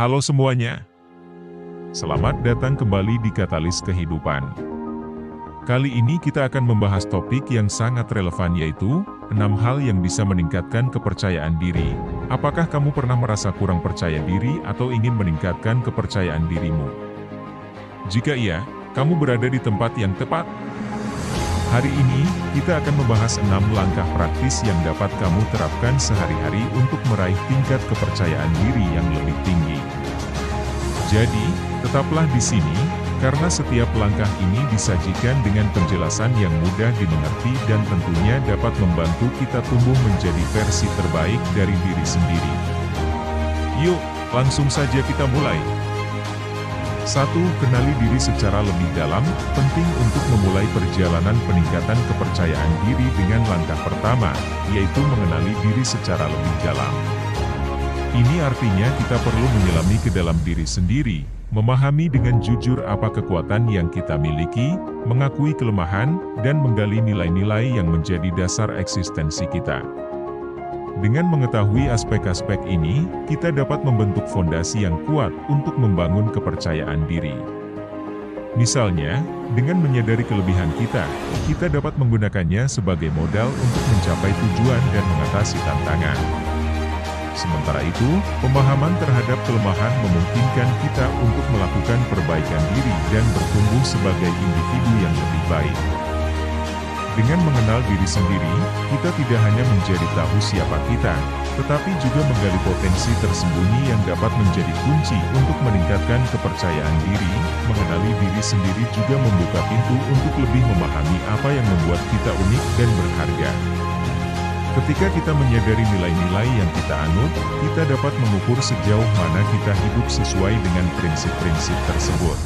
Halo semuanya, selamat datang kembali di Katalis Kehidupan. Kali ini kita akan membahas topik yang sangat relevan, yaitu 6 hal yang bisa meningkatkan kepercayaan diri. Apakah kamu pernah merasa kurang percaya diri atau ingin meningkatkan kepercayaan dirimu? Jika iya, kamu berada di tempat yang tepat. Hari ini, kita akan membahas 6 langkah praktis yang dapat kamu terapkan sehari-hari untuk meraih tingkat kepercayaan diri yang lebih tinggi. Jadi, tetaplah di sini, karena setiap langkah ini disajikan dengan penjelasan yang mudah dimengerti dan tentunya dapat membantu kita tumbuh menjadi versi terbaik dari diri sendiri. Yuk, langsung saja kita mulai. 1. Kenali diri secara lebih dalam. Penting untuk memulai perjalanan peningkatan kepercayaan diri dengan langkah pertama, yaitu mengenali diri secara lebih dalam. Ini artinya kita perlu menyelami ke dalam diri sendiri, memahami dengan jujur apa kekuatan yang kita miliki, mengakui kelemahan, dan menggali nilai-nilai yang menjadi dasar eksistensi kita. Dengan mengetahui aspek-aspek ini, kita dapat membentuk fondasi yang kuat untuk membangun kepercayaan diri. Misalnya, dengan menyadari kelebihan kita dapat menggunakannya sebagai modal untuk mencapai tujuan dan mengatasi tantangan. Sementara itu, pemahaman terhadap kelemahan memungkinkan kita untuk melakukan perbaikan diri dan bertumbuh sebagai individu yang lebih baik. Dengan mengenal diri sendiri, kita tidak hanya menjadi tahu siapa kita, tetapi juga menggali potensi tersembunyi yang dapat menjadi kunci untuk meningkatkan kepercayaan diri. Mengenali diri sendiri juga membuka pintu untuk lebih memahami apa yang membuat kita unik dan berharga. Ketika kita menyadari nilai-nilai yang kita anut, kita dapat mengukur sejauh mana kita hidup sesuai dengan prinsip-prinsip tersebut.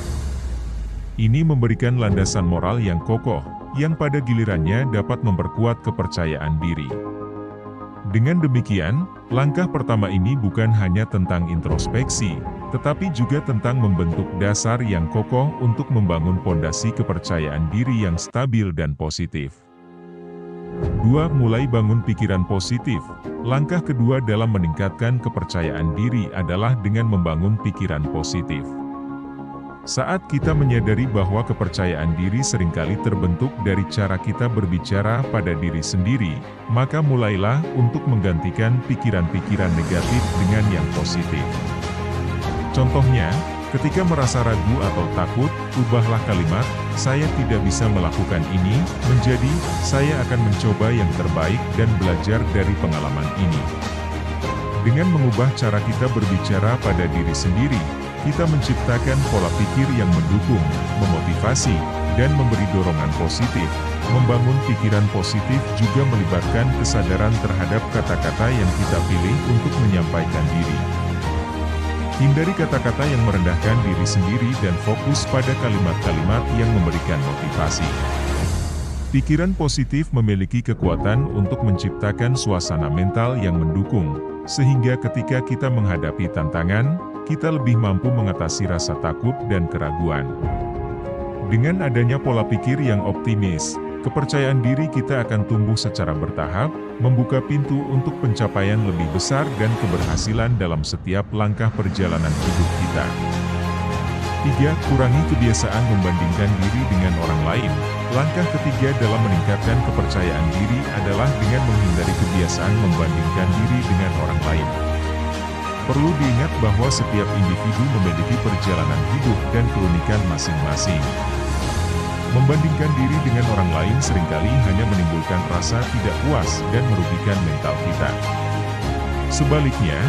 Ini memberikan landasan moral yang kokoh, yang pada gilirannya dapat memperkuat kepercayaan diri. Dengan demikian, langkah pertama ini bukan hanya tentang introspeksi, tetapi juga tentang membentuk dasar yang kokoh untuk membangun fondasi kepercayaan diri yang stabil dan positif. 2. Mulai bangun pikiran positif. Langkah kedua dalam meningkatkan kepercayaan diri adalah dengan membangun pikiran positif. Saat kita menyadari bahwa kepercayaan diri seringkali terbentuk dari cara kita berbicara pada diri sendiri, maka mulailah untuk menggantikan pikiran-pikiran negatif dengan yang positif. Contohnya, ketika merasa ragu atau takut, ubahlah kalimat, "Saya tidak bisa melakukan ini," menjadi, "Saya akan mencoba yang terbaik dan belajar dari pengalaman ini." Dengan mengubah cara kita berbicara pada diri sendiri, kita menciptakan pola pikir yang mendukung, memotivasi, dan memberi dorongan positif. Membangun pikiran positif juga melibatkan kesadaran terhadap kata-kata yang kita pilih untuk menyampaikan diri. Hindari kata-kata yang merendahkan diri sendiri dan fokus pada kalimat-kalimat yang memberikan motivasi. Pikiran positif memiliki kekuatan untuk menciptakan suasana mental yang mendukung, sehingga ketika kita menghadapi tantangan, kita lebih mampu mengatasi rasa takut dan keraguan. Dengan adanya pola pikir yang optimis, kepercayaan diri kita akan tumbuh secara bertahap, membuka pintu untuk pencapaian lebih besar dan keberhasilan dalam setiap langkah perjalanan hidup kita. 3. Kurangi kebiasaan membandingkan diri dengan orang lain. Langkah ketiga dalam meningkatkan kepercayaan diri adalah dengan menghindari kebiasaan membandingkan diri dengan orang lain. Perlu diingat bahwa setiap individu memiliki perjalanan hidup dan keunikan masing-masing. Membandingkan diri dengan orang lain seringkali hanya menimbulkan rasa tidak puas dan merugikan mental kita. Sebaliknya,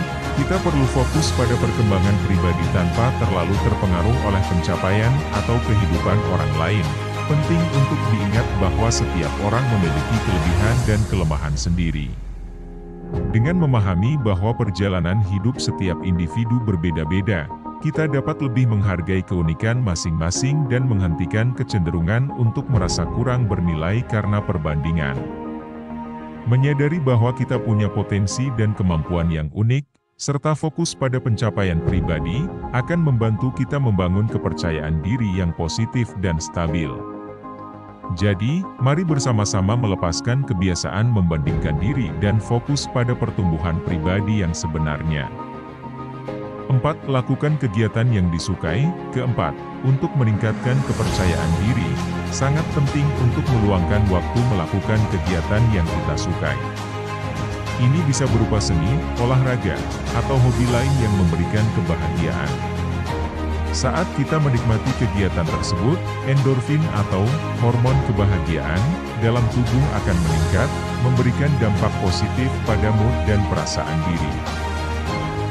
kita perlu fokus pada perkembangan pribadi tanpa terlalu terpengaruh oleh pencapaian atau kehidupan orang lain. Penting untuk diingat bahwa setiap orang memiliki kelebihan dan kelemahan sendiri. Dengan memahami bahwa perjalanan hidup setiap individu berbeda-beda, kita dapat lebih menghargai keunikan masing-masing dan menghentikan kecenderungan untuk merasa kurang bernilai karena perbandingan. Menyadari bahwa kita punya potensi dan kemampuan yang unik, serta fokus pada pencapaian pribadi, akan membantu kita membangun kepercayaan diri yang positif dan stabil. Jadi, mari bersama-sama melepaskan kebiasaan membandingkan diri dan fokus pada pertumbuhan pribadi yang sebenarnya. 4. Lakukan kegiatan yang disukai. Keempat, untuk meningkatkan kepercayaan diri, sangat penting untuk meluangkan waktu melakukan kegiatan yang kita sukai. Ini bisa berupa seni, olahraga, atau hobi lain yang memberikan kebahagiaan. Saat kita menikmati kegiatan tersebut, endorfin atau hormon kebahagiaan dalam tubuh akan meningkat, memberikan dampak positif pada mood dan perasaan diri.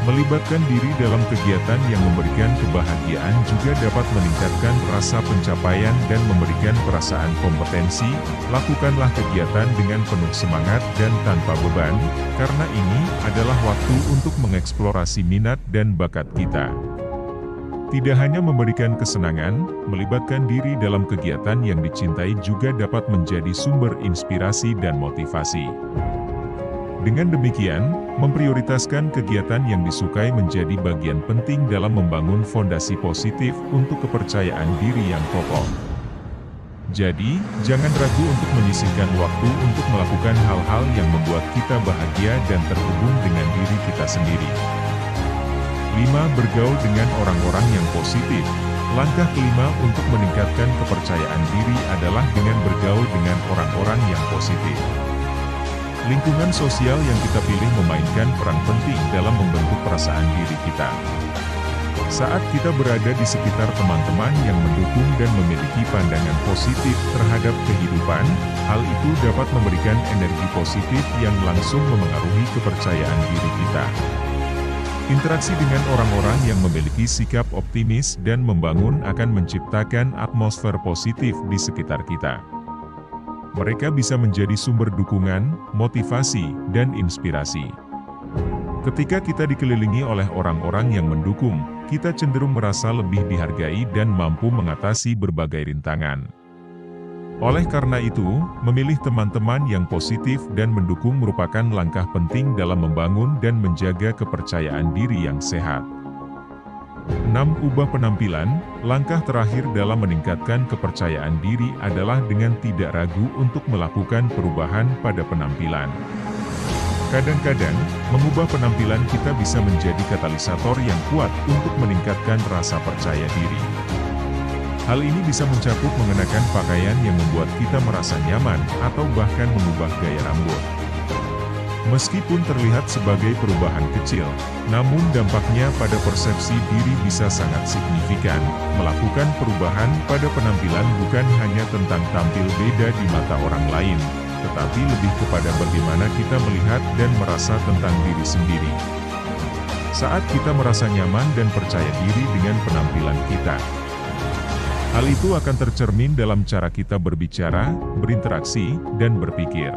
Melibatkan diri dalam kegiatan yang memberikan kebahagiaan juga dapat meningkatkan rasa pencapaian dan memberikan perasaan kompetensi. Lakukanlah kegiatan dengan penuh semangat dan tanpa beban, karena ini adalah waktu untuk mengeksplorasi minat dan bakat kita. Tidak hanya memberikan kesenangan, melibatkan diri dalam kegiatan yang dicintai juga dapat menjadi sumber inspirasi dan motivasi. Dengan demikian, memprioritaskan kegiatan yang disukai menjadi bagian penting dalam membangun fondasi positif untuk kepercayaan diri yang kokoh. Jadi, jangan ragu untuk menyisihkan waktu untuk melakukan hal-hal yang membuat kita bahagia dan terhubung dengan diri kita sendiri. 5. Bergaul dengan orang-orang yang positif. Langkah kelima untuk meningkatkan kepercayaan diri adalah dengan bergaul dengan orang-orang yang positif. Lingkungan sosial yang kita pilih memainkan peran penting dalam membentuk perasaan diri kita. Saat kita berada di sekitar teman-teman yang mendukung dan memiliki pandangan positif terhadap kehidupan, hal itu dapat memberikan energi positif yang langsung memengaruhi kepercayaan diri kita. Interaksi dengan orang-orang yang memiliki sikap optimis dan membangun akan menciptakan atmosfer positif di sekitar kita. Mereka bisa menjadi sumber dukungan, motivasi, dan inspirasi. Ketika kita dikelilingi oleh orang-orang yang mendukung, kita cenderung merasa lebih dihargai dan mampu mengatasi berbagai rintangan. Oleh karena itu, memilih teman-teman yang positif dan mendukung merupakan langkah penting dalam membangun dan menjaga kepercayaan diri yang sehat. 6. Ubah penampilan. Langkah terakhir dalam meningkatkan kepercayaan diri adalah dengan tidak ragu untuk melakukan perubahan pada penampilan. Kadang-kadang, mengubah penampilan kita bisa menjadi katalisator yang kuat untuk meningkatkan rasa percaya diri. Hal ini bisa mencakup mengenakan pakaian yang membuat kita merasa nyaman atau bahkan mengubah gaya rambut. Meskipun terlihat sebagai perubahan kecil, namun dampaknya pada persepsi diri bisa sangat signifikan. Melakukan perubahan pada penampilan bukan hanya tentang tampil beda di mata orang lain, tetapi lebih kepada bagaimana kita melihat dan merasa tentang diri sendiri. Saat kita merasa nyaman dan percaya diri dengan penampilan kita, hal itu akan tercermin dalam cara kita berbicara, berinteraksi, dan berpikir.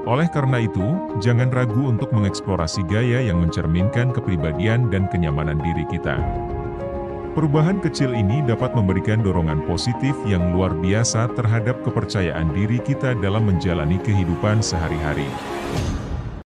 Oleh karena itu, jangan ragu untuk mengeksplorasi gaya yang mencerminkan kepribadian dan kenyamanan diri kita. Perubahan kecil ini dapat memberikan dorongan positif yang luar biasa terhadap kepercayaan diri kita dalam menjalani kehidupan sehari-hari.